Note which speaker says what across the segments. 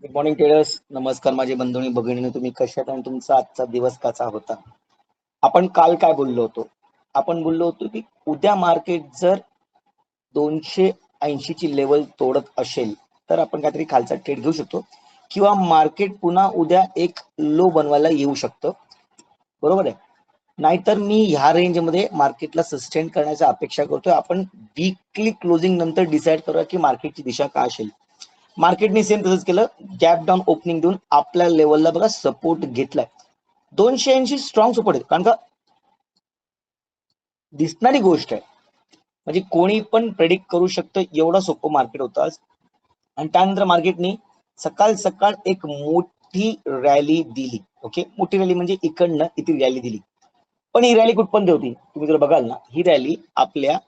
Speaker 1: Good morning traders. नमस्कार माझे बंधू आणि भगिनी, तुम्ही कशात आणि तुमचा आजचा दिवस कसा होता? आपण काल काय बोललो होतो? आपण बोललो होतो की उद्या मार्केट जर 280 ची लेवल तोडत असेल तर आपण काहीतरी खालचा ट्रेड घेऊ शकतो किंवा मार्केट पुन्हा उद्या एक लो बनवायला येऊ शकतं, बरोबर आहे. नाहीतर मी ह्या रेंज मध्ये मार्केटला सस्टेन करण्याची अपेक्षा करतोय. आपण वीकली क्लोजिंग नंतर डिसाईड करूया की मार्केटची दिशा काय असेल. मार्केटने सेम तसंच केलं, गॅप डाऊन ओपनिंग देऊन आपल्या लेवलला बघा सपोर्ट घेतलाय. 280 स्ट्रॉंग सपोर्ट आहे, कारण का दिसणारी गोष्ट आहे, म्हणजे कोणी पण प्रेडिक्ट करू शकतं एवढं सोपं मार्केट होतं आज. आणि त्यानंतर मार्केटने सकाळ सकाळ एक मोठी रॅली दिली. ओके, मोठी रॅली म्हणजे इकडनं इथे रॅली दिली. पण ही रॅली कुठपर्यंत होती तुम्ही जर बघाल ना, ही रॅली आपल्या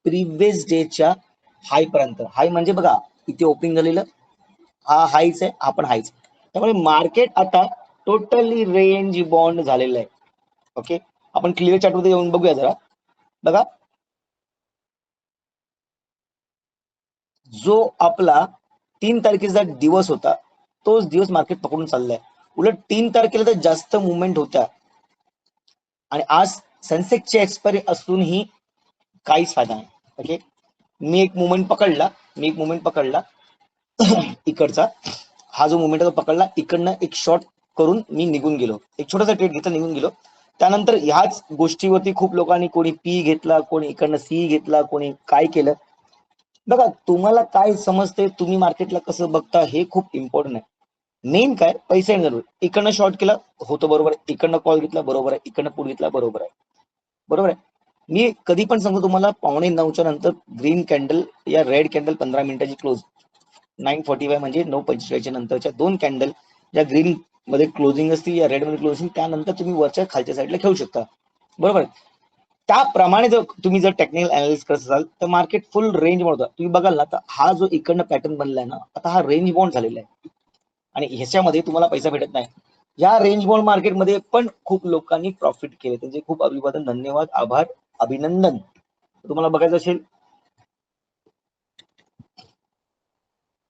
Speaker 1: प्रिव्हियस डेच्या हाय पर्यंत. हाय म्हणजे बघा इथे ओपनिंग झालेलं, हा हायच आहे, हा पण हायच. त्यामुळे मार्केट आता टोटली रेंज बॉन्ड झालेलं आहे. ओके, आपण क्लिअर चार्ट मध्ये येऊन बघूया जरा. बघा, जो आपला 3 तारखेचा दिवस होता तोच दिवस मार्केट पकडून चाललाय. उलट 3 तारखेला तर जास्त मुवमेंट होत्या आणि आज सेन्सेक्सची एक्सपायरी असूनही काहीच फायदा नाही. ओके, मी एक मुवमेंट पकडला इकडचा, हा जो मुवमेंट पकडला इकडनं एक शॉर्ट करून मी निघून गेलो, एक छोटासा ट्रेड घेतला, निघून गेलो. त्यानंतर ह्याच गोष्टीवरती खूप लोकांनी, कोणी पी घेतला, कोणी इकडनं सी घेतला, कोणी काय केलं. बघा, तुम्हाला काय समजते, तुम्ही मार्केटला कसं बघता हे खूप इम्पॉर्टंट आहे. मेन काय, पैसे जरूर. इकडनं शॉर्ट केला होतं बरोबर आहे, इकडनं कॉल घेतला बरोबर आहे, इकडनं पुढे घेतला बरोबर आहे, बरोबर आहे. मी कधी पण सांगतो तुम्हाला, 8:45च्या नंतर ग्रीन कॅन्डल या रेड कॅन्डल 15 मिनिटाची क्लोज, 9:45 म्हणजे 9:45च्या नंतरच्या दोन कॅन्डल ज्या ग्रीन मध्ये क्लोजिंग असतील या रेड मध्ये क्लोजिंग, त्यानंतर तुम्ही वरच्या खालच्या साईडला खेळू शकता, बरोबर. त्याप्रमाणे जर तुम्ही जर टेक्निकल अनालिसिस करत असाल तर मार्केट फुल रेंज मध्ये होता. तुम्ही बघाल ना, तर हा जो इकडनं पॅटर्न बनलाय ना, आता हा रेंज बॉन्ड झालेला आहे आणि ह्याच्यामध्ये तुम्हाला पैसा भेटत नाही. या रेंज बॉन्ड मार्केटमध्ये पण खूप लोकांनी प्रॉफिट केले, त्यांचे खूप अभिवादन, धन्यवाद, आभार, अभिनंदन. तुम्हाला बघायचं असेल,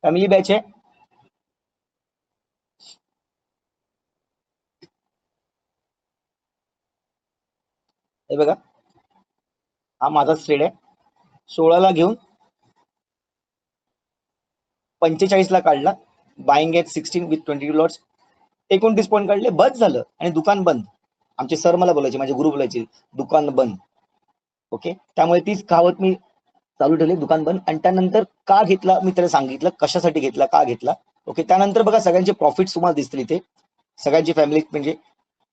Speaker 1: फॅमिली बॅच आहे, हे बघा, हा माझाच ट्रेड आहे. 16ला घेऊन 45 ला काढला, buying at 16 with 22 lots, 29 point काढले, बस झालं आणि दुकान बंद. आमचे सर मला बोलायचे, माझे गुरु बोलायचे, दुकान बंद. ओके, त्यामुळे तीच कहावत मी चालू ठेवली, दुकान बंद. आणि त्यानंतर का घेतला मी त्याला सांगितलं, कशासाठी घेतला, का घेतला. ओके, त्यानंतर बघा सगळ्यांचे प्रॉफिट तुम्हाला दिसतील इथे, सगळ्यांची फॅमिली म्हणजे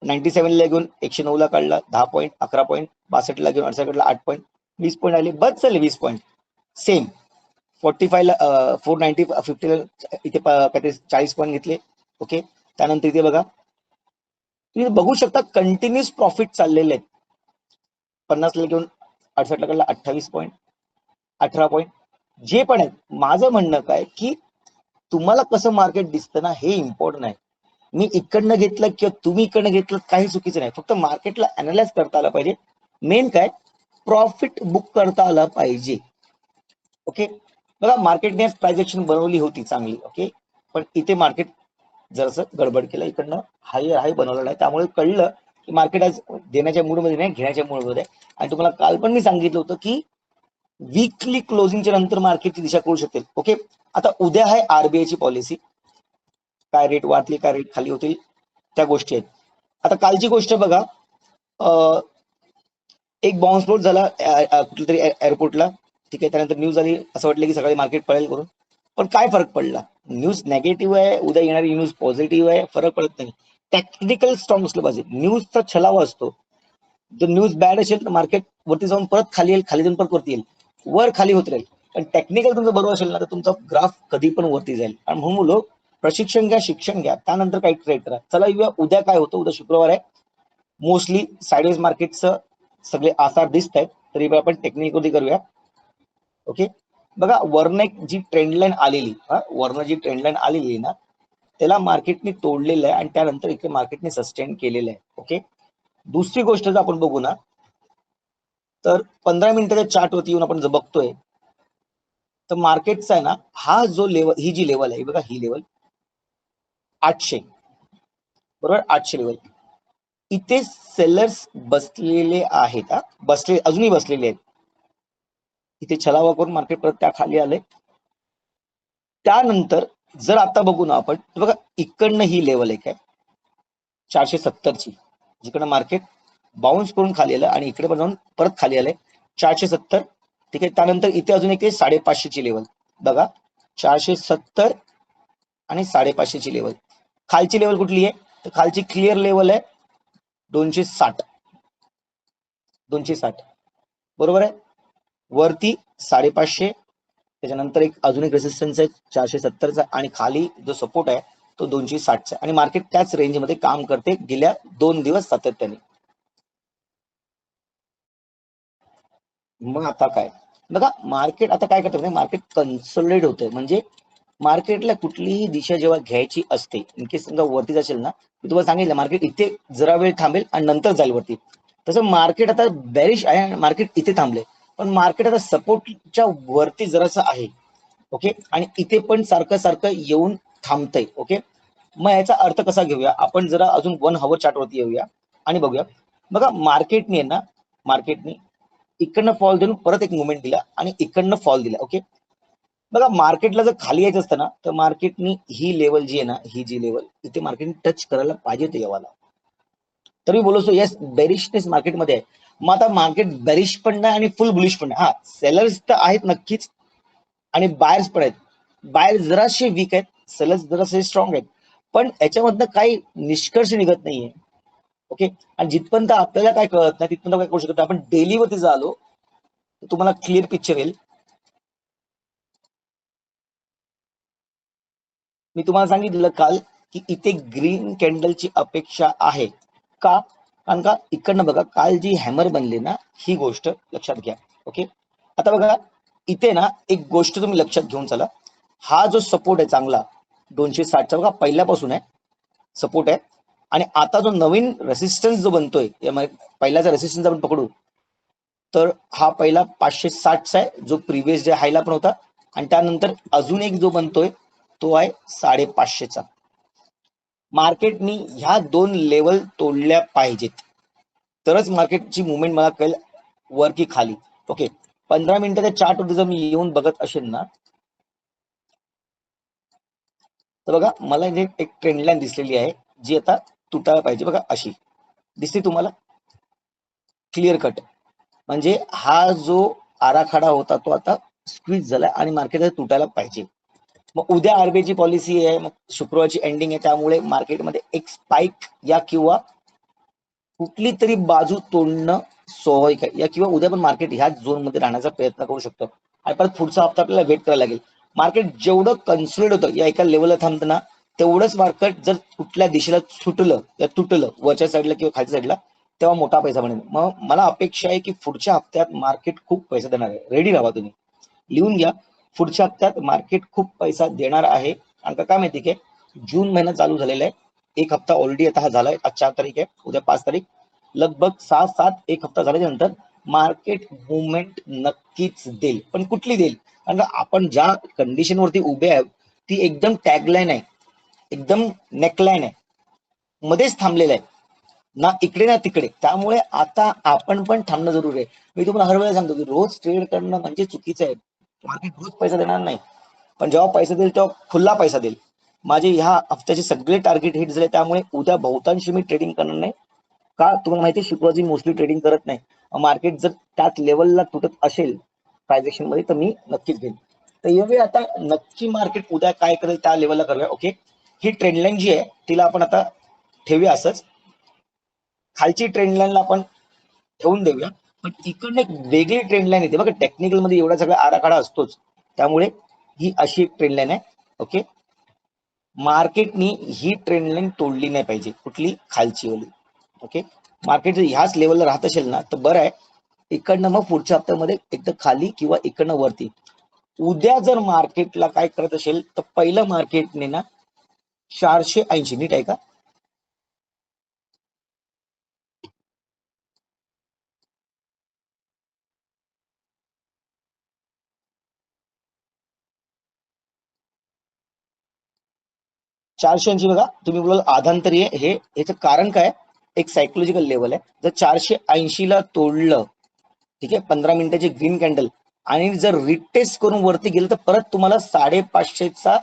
Speaker 1: 97 ला घेऊन 109 ला काढला 10 पॉईंट, 11 पॉईंट, 62 ला घेऊन 68 ला 8 पॉईंट, 20 पॉईंट आले, बस झाले 20 पॉईंट. सेम 45 ला 490 50 इथे काहीतरी 40 पॉईंट घेतले. ओके, त्यानंतर इथे बघा, तुम्ही बघू शकता कंटिन्युअस प्रॉफिट चाललेले आहेत. 50 ला घेऊन 68 ला काढला 28 पॉईंट, 18 पॉईंट, जे पण आहे. माझं म्हणणं काय की तुम्हाला कसं मार्केट दिसतं ना, हे इम्पॉर्टंट आहे. मी इकडनं घेतलं किंवा तुम्ही इकडनं घेतलं काही चुकीचं नाही, फक्त मार्केटला अनालाइज करता आलं पाहिजे. मेन काय, प्रॉफिट बुक करता आलं पाहिजे. ओके, बघा मार्केटने ट्रान्झॅक्शन बनवली होती चांगली. ओके, पण इथे मार्केट जरासं गडबड केलं, इकडनं हाय हाय बनवलं नाही, त्यामुळे कळलं की मार्केट आज देण्याच्या मूडमध्ये नाही, घेण्याच्या मूडमध्ये आहे. आणि तुम्हाला काल पण मी सांगितलं होतं की वीकली क्लोजिंगच्या नंतर मार्केटची दिशा कळू शकते. ओके, आता उद्या आहे आरबीआयची पॉलिसी, काय रेट वाढतील, काय रेट खाली होतील, त्या गोष्टी आहेत. आता कालची गोष्ट बघा, एक बॉन्स फ्लोट झाला कुठल्या तरी एअरपोर्टला, ठीक आहे. त्यानंतर न्यूज आली, असं वाटलं की सकाळी मार्केट पळेल करून, पण काय फरक पडला, न्यूज नेगेटिव्ह आहे, उद्या येणारी न्यूज पॉझिटिव्ह आहे, फरक पडत नाही. टेक्निकल स्ट्रॉंग असलं पाहिजे, न्यूजचा छलावा असतो. जर न्यूज बॅड असेल तर मार्केट वरती जाऊन परत खाली येईल, खाली जाऊन परत वरती येईल, वर खाली होत राहील. पण टेक्निकल तुमचं बरोबर असेल ना, तर तुमचा ग्राफ कधी पण वरती जाईल. आणि म्हणून मुलं प्रशिक्षण घ्या, शिक्षण घ्या, त्यानंतर काही ट्रेड करा. चला येऊया उद्या काय होतं. उद्या शुक्रवार आहे, मोस्टली साइडवेज मार्केटचं सगळे आसार दिसत आहेत, तरी आपण टेक्निकली करूया. ओके, बघा वरनं एक जी ट्रेंड लाईन आलेली, वरनं जी ट्रेंड लाईन आलेली ना, त्याला मार्केटने तोडलेलं आहे आणि त्यानंतर इथे मार्केटने सस्टेन केलेलं आहे. ओके, दुसरी गोष्ट जर आपण बघू ना, तर 15 मिनिटाच्या चार्ट वरती येऊन आपण जर बघतोय, तर मार्केटचा आहे ना, हा जो लेवल, ही जी लेवल आहे बघा, ही लेवल 800, बरोबर, 800 लेवल. इथे सेलर्स बसलेले आहेत, अजूनही बसलेले आहेत. इथे छलावा करून मार्केट परत त्या खाली आले. त्यानंतर जर आता बघू ना आपण, बघा इकडनं ही लेवल एक आहे 470ची, जिकडं मार्केट बाउन्स करून खाली आलं आणि इकडे पण जाऊन परत खाली आलंय 470. ठीक आहे. त्यानंतर इथे अजून एक 550ची लेवल बघा, 470 आणि 550ची लेवल. खालची लेवल कुठली आहे? तर खालची क्लिअर लेवल आहे 260, 260, बरोबर आहे. वरती 550, त्याच्यानंतर अजून एक रेसिस्टन्स आहे 470चा आणि खाली जो सपोर्ट आहे तो 260चा, आणि मार्केट त्याच रेंजमध्ये काम करते गेल्या 2 दिवस सातत्याने. मग आता काय बघा, मार्केट आता काय करतं, मार्केट कन्सोलिडेट होतंय. म्हणजे मार्केटला कुठलीही दिशा जेव्हा घ्यायची असते, इन केस समजा वरती जाशील ना, मी तुम्हाला सांगितलं मार्केट इथे जरा वेळ थांबेल आणि नंतर जाईल वरती. तसं मार्केट आता बॅरिश आहे आणि मार्केट इथे थांबले, पण मार्केट आता सपोर्टच्या वरती जरासं आहे. ओके, आणि इथे पण सारखं सारखं येऊन थांबतंय. ओके, मग याचा अर्थ कसा घेऊया आपण, जरा अजून 1 hour चार्ट वरती येऊया आणि बघूया. बघा मार्केटने ना, मार्केटने इकडनं फॉल देऊन परत एक मुवमेंट दिला आणि इकडनं फॉल दिला. ओके, बघा मार्केटला जर खाली यायचं असतं ना, तर मार्केटनी ही लेवल जी आहे ना, ही जी लेवल इथे मार्केटने टच करायला पाहिजे होतं यावाला. तरी बोलतो येस, बेरिशनेस मार्केटमध्ये आहे. मग आता मार्केट बेरिश पण नाही आणि फुल बुलिश पण नाही. सेलर्स तर आहेत नक्कीच आणि बायर्स पण आहेत. बायर जराशे वीक आहेत, सेलर्स जराशे स्ट्रॉंग आहेत, पण याच्यामधनं काही निष्कर्ष निघत नाहीये. ओके, आणि जिथपर्यंत आपल्याला काय कळत नाही तिथपर्यंत काय करू शकत नाही. आपण डेली वरती जर आलो तर तुम्हाला क्लिअर पिक्चर येईल. मी तुम्हाला सांगितलं काल की इथे ग्रीन कॅन्डलची अपेक्षा आहे. का? कारण का इकडनं बघा काल जी हॅमर बनली ना, ही गोष्ट लक्षात घ्या. ओके, आता बघा इथे ना एक गोष्ट तुम्ही लक्षात घेऊन चला. हा जो सपोर्ट आहे चांगला 260चा, बघा पहिल्यापासून आहे सपोर्ट आहे, आणि आता जो नवीन रेसिस्टन्स जो बनतोय, पहिल्याचा रेसिस्टन्स आपण पकडू तर हा पहिला 560चा आहे, जो प्रिव्हियस डे हायला पण होता, आणि त्यानंतर अजून एक जो बनतोय तो आहे 550चा. मार्केटनी ह्या 2 लेवल तोडल्या पाहिजेत, तरच मार्केटची मुवमेंट मला कळेल वर की खाली. ओके, 15 मिनिटाच्या चार्ट वरती जर मी येऊन बघत असेल ना, तर बघा मला इथे एक ट्रेंड लाईन दिसलेली आहे जी आता तुटायला पाहिजे. बघा अशी दिसते तुम्हाला, क्लिअर कट. म्हणजे हा जो आराखडा होता तो आता स्क्वीज झाला आणि मार्केट तुटायला पाहिजे. मग उद्या आरबीआयची पॉलिसी आहे, मग शुक्रवारची एंडिंग आहे, त्यामुळे मार्केटमध्ये एक स्पाइक या किंवा कुठली तरी बाजू तोडणं स्वाभाविक आहे, या किंवा उद्या पण मार्केट ह्याच झोन मध्ये राहण्याचा प्रयत्न करू शकतो आणि परत पुढचा हप्ता आपल्याला वेट करायला लागेल. मार्केट जेवढं कन्सोलिडेट होतं या एका लेवलला थांबतं ना, तेवढंच मार्केट जर कुठल्या दिशेला सुटलं या तुटलं वरच्या साईडला किंवा खालच्या साईडला, तेव्हा मोठा पैसा बनेल. मग मला अपेक्षा आहे की पुढच्या हप्त्यात मार्केट खूप पैसा देणार आहे. रेडी राहा तुम्ही, लिहून घ्या. पुढच्या हप्त्यात मार्केट खूप पैसा देणार आहे. आणि काय माहिती की जून महिना चालू झालेला आहे, एक हप्ता ऑलरेडी आता हा झालाय, आज 4 तारीख आहे, उद्या 5 तारीख, लगभग 6-7 एक हप्ता झाल्याच्या नंतर मार्केट मुवमेंट नक्कीच देईल. पण कुठली देईल? कारण आपण ज्या कंडिशन वरती उभे आहे ती एकदम टॅगलाईन आहे, एकदम नेकलाईन आहे, मध्येच थांबलेलं आहे, ना इकडे ना तिकडे. त्यामुळे आता आपण पण थांबणं जरुरी आहे. मी तुम्हाला हर वेळेला सांगतो की रोज ट्रेड करणं म्हणजे चुकीचं आहे. मार्केट रोज पैसा देणार नाही, पण जेव्हा पैसा देईल तेव्हा खुल्ला पैसा देईल. माझे ह्या हफ्त्याचे सगळे टार्गेट हिट झाले, त्यामुळे उद्या बहुतांशी मी ट्रेडिंग करणार नाही. का? तुम्हाला माहिती आहे शुक्रवारची मोस्टली ट्रेडिंग करत नाही. मार्केट जर त्याच लेवलला तुटत असेल ट्रान्झॅक्शन मध्ये तर मी नक्कीच घेईन. तर एवढे आता नक्की मार्केट उद्या काय करेल त्या लेवलला करूया. ओके, ही ट्रेंड लाईन जी आहे तिला आपण आता ठेवूया असंच, खालची ट्रेंड लाईनला आपण ठेवून देऊया. पण इकडनं एक वेगळी ट्रेंड लाईन येते बघा, टेक्निकल मध्ये एवढा सगळा आराखडा असतोच, त्यामुळे ही अशी एक ट्रेंड लाईन आहे. ओके, मार्केटनी ही ट्रेंड लाईन तोडली नाही पाहिजे, कुठली? खालची वाली. ओके, मार्केट जर ह्याच लेवलला राहत असेल ना तर बरं आहे. इकडनं मग पुढच्या हप्त्यामध्ये एकदा खाली किंवा इकडनं वरती. उद्या जर मार्केटला काय करत असेल तर पहिलं मार्केटने ना 480, नीट आहे का? 480 बघा, तुम्ही बोलाल आधांतरी आहे, हे याचं कारण काय? एक सायकोलॉजिकल लेवल आहे. जर 480 ला तोडलं, ठीक आहे, 15 मिनिटाची ग्रीन कॅन्डल, आणि जर रिटेस्ट करून वरती गेलं तर परत तुम्हाला 550चा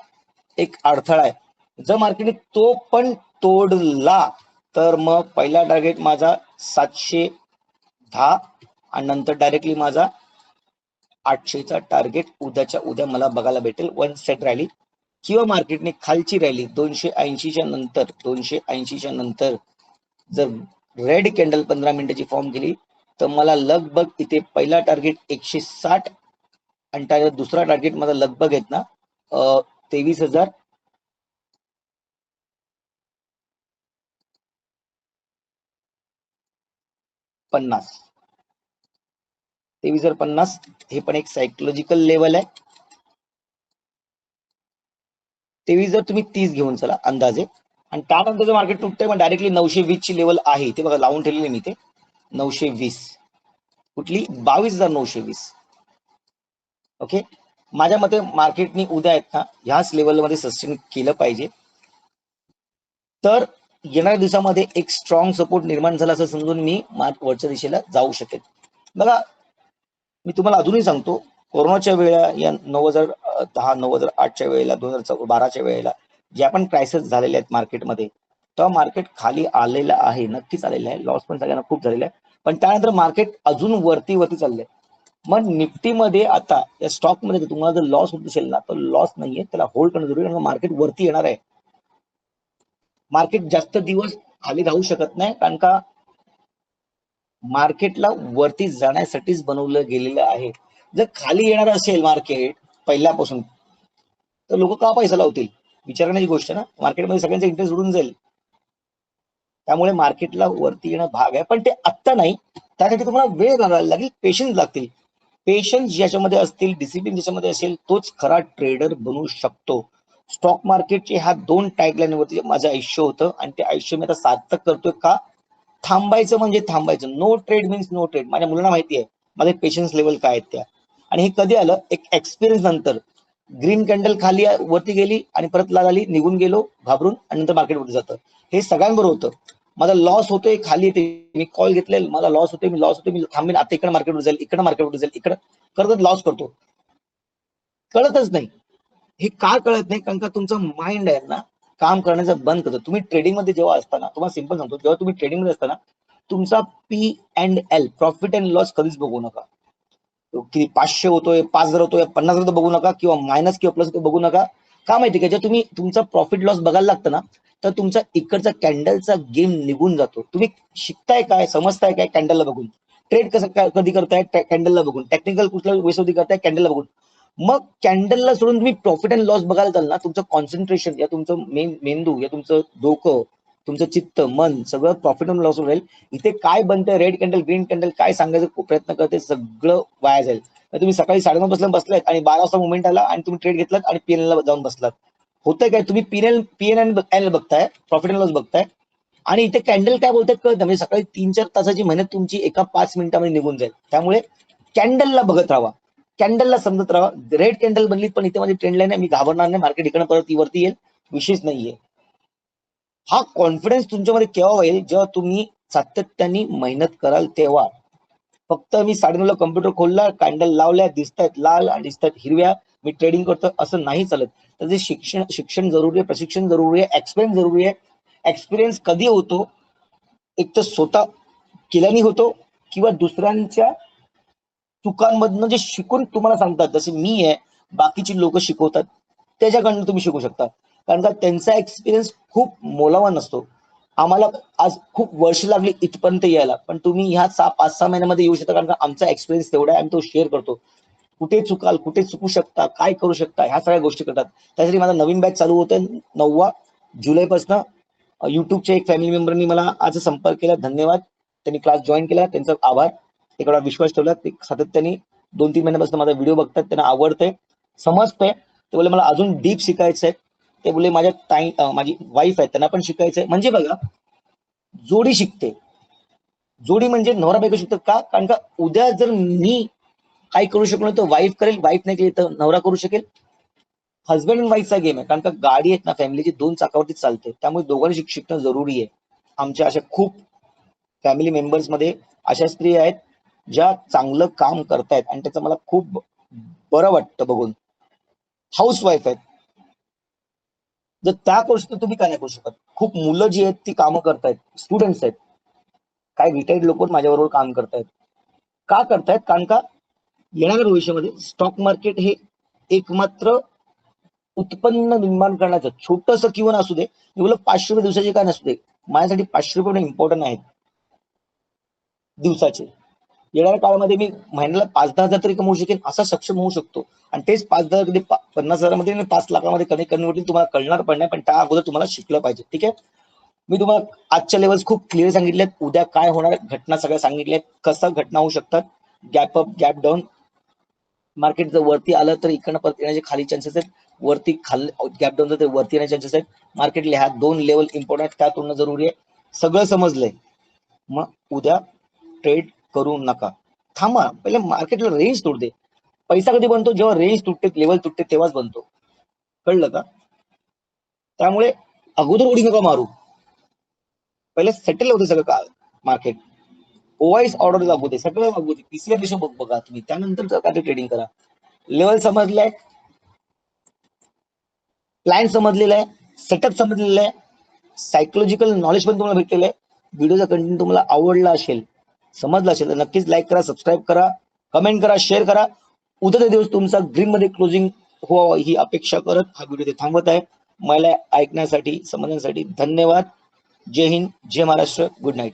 Speaker 1: एक अडथळा आहे. जर मार्केटने तो पण तोडला तर मग पहिला टार्गेट माझा 710 आणि नंतर डायरेक्टली माझा 800चा टार्गेट उद्याच्या उद्या मला बघायला भेटेल वन सेट रॅली, किंवा मार्केटने खालची रॅली 280च्या नंतर 280च्या नंतर जर रेड कॅन्डल 15 मिनिटाची फॉर्म केली तर मला लगभग इथे पहिला टार्गेट 160 आणि दुसरा टार्गेट माझा लगभग आहेत ना 23,050 23,050 हे पण एक सायकोलॉजिकल लेवल आहे. 23 जर तुम्ही 30 घेऊन चला अंदाजे, आणि त्यानंतर मार्केट तुटतंय मग डायरेक्टली 920 ची लेवल आहे ते बघा, लावून ठेवलेली मी ते 920, कुठली 22,920. ओके, माझ्या मते मार्केटनी उद्या आहेत ना ह्याच लेवलमध्ये सस्टेन केलं पाहिजे, तर येणाऱ्या दिवसामध्ये एक स्ट्रॉंग सपोर्ट निर्माण झाला असं समजून मी वरच्या दिशेला जाऊ शकेल. बघा, मी तुम्हाला अजूनही सांगतो, कोरोनाच्या वेळा या 2010 2008च्या वेळेला 2012च्या वेळेला ज्या पण क्रायसिस झालेल्या आहेत मार्केटमध्ये, तेव्हा मार्केट खाली आलेलं आहे, नक्कीच आलेलं आहे, लॉस पण सगळ्यांना खूप झालेला आहे, पण त्यानंतर मार्केट अजून वरती चाललंय. मग निफ्टीमध्ये आता या स्टॉकमध्ये तुम्हाला जर लॉस होत असेल ना तर लॉस नाहीये, त्याला होल्ड करणं जरुरी आहे, कारण मार्केट वरती येणार आहे. मार्केट जास्त दिवस खाली राहू शकत नाही, कारण का मार्केटला वरती जाण्यासाठीच बनवलं गेलेलं आहे. जर खाली येणार असेल मार्केट पहिल्यापासून तर लोक का पैसा लावतील, विचार करण्याची गोष्ट ना. मार्केटमध्ये सगळ्यांचा इंटरेस्ट उडून जाईल. त्यामुळे मार्केटला वरती येणं भाग आहे, पण ते आत्ता नाही, त्यासाठी तुम्हाला वेळ लागायला लागेल, पेशन्स लागतील. पेशन्स ज्याच्यामध्ये असतील, डिसिप्लिन ज्याच्यामध्ये असेल, तोच खरा ट्रेडर बनू शकतो. स्टॉक मार्केटचे ह्या 2 टॅगलाईन वरती माझं आयुष्य होतं, आणि ते आयुष्य मी आता सार्थक करतोय का? थांबायचं म्हणजे थांबायचं, no trade means no trade. माझ्या मुलांना माहिती आहे माझे पेशन्स लेवल काय आहेत त्या, आणि हे कधी आलं? एक एक्सपिरियन्स नंतर. ग्रीन कॅन्डल खाली वरती गेली आणि परत लाल आली, निघून गेलो घाबरून, आणि नंतर मार्केट वरती जातं. हे सगळ्यांबरोबर होतं. माझा लॉस होतोय, खाली येते, मी कॉल घेतले, मला लॉस होतोय, मी थांबेन, आता इकडे मार्केटवर जाईल, इकडे मार्केटवर जाईल, इकडे करत लॉस करतो, कळतच नाही. हे का कळत नाही? कारण का तुमचं माइंड आहे ना काम करण्याचं बंद करतं. तुम्ही ट्रेडिंग मध्ये जेव्हा असताना, तुम्हाला सिंपल सांगतो, जेव्हा तुम्ही ट्रेडिंग मध्ये असताना तुमचा P&L, प्रॉफिट अँड लॉस, कधीच बघू नका. की 500 होतोय, 5,000 होतोय, 50,000 बघू नका, किंवा मायनस किंवा प्लस बघू नका. का माहिती का? जेव्हा तुम्ही तुमचा प्रॉफिट लॉस बघायला लागतं ना, तर तुमचा इकडचा कॅन्डलचा गेम निघून जातो. तुम्ही शिकताय काय, समजताय काय कॅन्डलला बघून? ट्रेड कसं कधी करताय? कॅन्डलला बघून. टेक्निकल कुठल्या वेळेस करताय? कॅन्डलला बघून. मग कॅन्डलला सोडून तुम्ही प्रॉफिट अँड लॉस बघायला चाल ना, तुमचं कॉन्सन्ट्रेशन या तुमचं मेंदू या तुमचं डोकं, तुमचं चित्त, मन सगळं प्रॉफिट अँड लॉस राहील. इथे काय बनतंय, रेड कॅन्डल, ग्रीन कॅन्डल, काय सांगायचं प्रयत्न करते, सगळं वाया जाईल. तुम्ही सकाळी 9:30 वाजता बसलात आणि 12 वाजता मुवमेंट आला आणि तुम्ही ट्रेड घेतलात आणि पीएनएल ला जाऊन बसलात. होतंय काय? तुम्ही पीएनएल बघताय, प्रॉफिट अँड लॉस बघताय, आणि इथे कॅन्डल काय बोलतात कळतं. म्हणजे सकाळी 3-4 तासाची मेहनत तुमची एका 5 मिनिटामध्ये निघून जाईल. त्यामुळे कॅन्डलला बघत राहा, कॅन्डलला समजत राहा. रेड कॅन्डल बनली पण इथे माझी ट्रेंड लाईन आहे, मी घाबरणार नाही, मार्केट इकडे परत वरती येईल, विशेष नाहीये. हा कॉन्फिडन्स तुमच्यामध्ये केव्हा होईल? जेव्हा तुम्ही सातत्याने मेहनत कराल तेव्हा. फक्त मी 9:30ला कम्प्युटर खोलला, कॅन्डल लावल्या, दिसतायत लाल आणि दिसतायत हिरव्या, मी ट्रेडिंग करतो, असं नाही चालत. त्याचे शिक्षण जरुरी आहे, प्रशिक्षण जरुरी आहे, एक्सपिरियन्स जरुरी आहे. एक्सपिरियन्स कधी होतो? एक तर स्वतः केल्याने होतो, किंवा दुसऱ्यांच्या चुकांमधनं जे शिकून तुम्हाला सांगतात, जसे मी आहे, बाकीची लोक शिकवतात, त्याच्याकडनं तुम्ही शिकू शकता. कारण का त्यांचा एक्सपिरियन्स खूप मोलावा नसतो. आम्हाला आज खूप वर्ष लागली इथपर्यंत यायला, पण तुम्ही ह्या 5-6 महिन्यामध्ये येऊ शकता, कारण का आमचा एक्सपिरियन्स तेवढा आहे, आम्ही तो शेअर करतो. कुठे चुकाल, कुठे चुकू शकता, काय करू शकता, ह्या सगळ्या गोष्टी करतात. त्यासाठी माझा नवीन बॅच चालू होतं 9 जुलैपासून. युट्यूबच्या एक फॅमिली मेंबरनी मला आज संपर्क केला, धन्यवाद. त्यांनी क्लास जॉईन केला, त्यांचा आभार. एवढा विश्वास ठेवला, ते सातत्याने 2-3 महिन्यापासून माझा व्हिडिओ बघतात, त्यांना आवडतंय, समजतंय. ते बोले मला अजून डीप शिकायचंय. ते बोले माझी वाईफ आहे, त्यांना पण शिकायचंय. म्हणजे बघा, जोडी शिकते. जोडी म्हणजे नवरा बायको शिकतात का? कारण का उद्या जर मी काही करू शकलो तर वाईफ करेल, वाईफ नाही केली तर नवरा करू शकेल. हस्बंड अँड वाईफचा गेम आहे, कारण का गाडी आहेत ना फॅमिलीची 2 चाकावरती चालते, त्यामुळे दोघांनी शिकणं जरुरी आहे. आमच्या अशा खूप फॅमिली मेंबर्स मध्ये अशा स्त्री आहेत ज्या चांगलं काम करतायत आणि त्याचं मला खूप बरं वाटतं बघून. हाऊस वाईफ आहेत. जर त्या गोष्टी तुम्ही काय नाही करू शकत. खूप मुलं जी आहेत ती कामं करतायत, स्टुडंट्स आहेत, काही रिटायर्ड लोक माझ्याबरोबर काम करतायत. का करतायत? कारण का येणाऱ्या भविष्यामध्ये स्टॉक मार्केट हे एकमात्र उत्पन्न निर्माण करण्याचं छोटंसं किंवा असू दे, एवढं 500 रुपये दिवसाचे काय नसू दे, माझ्यासाठी 500 रुपये इम्पॉर्टंट आहेत दिवसाचे. येणाऱ्या काळामध्ये मी महिन्याला 5-10 हजार तरी कमवू शकेन, असा सक्षम होऊ शकतो. आणि तेच 5-10 कधी 50,000मध्ये आणि 5 लाखामध्ये कधी कन्वर्ट होतील तुम्हाला कळणार पण नाही, पण त्या अगोदर तुम्हाला शिकलं पाहिजे. ठीक आहे. मी तुम्हाला आजच्या लेवल्स खूप क्लिअर सांगितलेत. उद्या काय होणार घटना सगळ्या सांगितल्यात, कसं घटना होऊ शकतात. Gap up, gap down. Market जर वरती आलं तर इकडनं परत येण्याचे खाली चान्सेस आहेत. वरती गॅप डाऊन तर वरती येण्याचे चान्सेस आहेत. मार्केटला ह्या 2 लेवल इम्पॉर्टंट, त्या तुलना जरुरी आहे. सगळं समजलंय. मग उद्या ट्रेड करू नका. थांबा, पहिले मार्केटला रेंज तोडते. पैसा कधी बनतो? जेव्हा रेंज तुटते, लेवल तुटते तेव्हाच बनतो. कळलं का? त्यामुळे अगोदर उडी नका मारू. पहिले सेटल होते सगळं का मार्केट. ओआयस ऑर्डर लागू दे, सगळं लागू दे. पीसीआर रेशो बघा तुम्ही, त्यानंतर काय ट्रेडिंग करा. लेवल समजलाय, प्लॅन समजलेला आहे, सेटअप समजलेला आहे, सायकोलॉजिकल नॉलेज पण तुम्हाला भेटलेलं आहे. व्हिडिओचा कंटेंट तुम्हाला आवडला असेल, समजला असेल तर नक्कीच लाईक करा, सबस्क्राईब करा, कमेंट करा, शेअर करा. उद्याचा दिवस तुमचा ग्रीन मध्ये क्लोजिंग व्हावा ही अपेक्षा करत हा व्हिडिओ ते थांबवत आहे. मला ऐकण्यासाठी, समजण्यासाठी धन्यवाद. जय हिंद, जय महाराष्ट्र. Good night.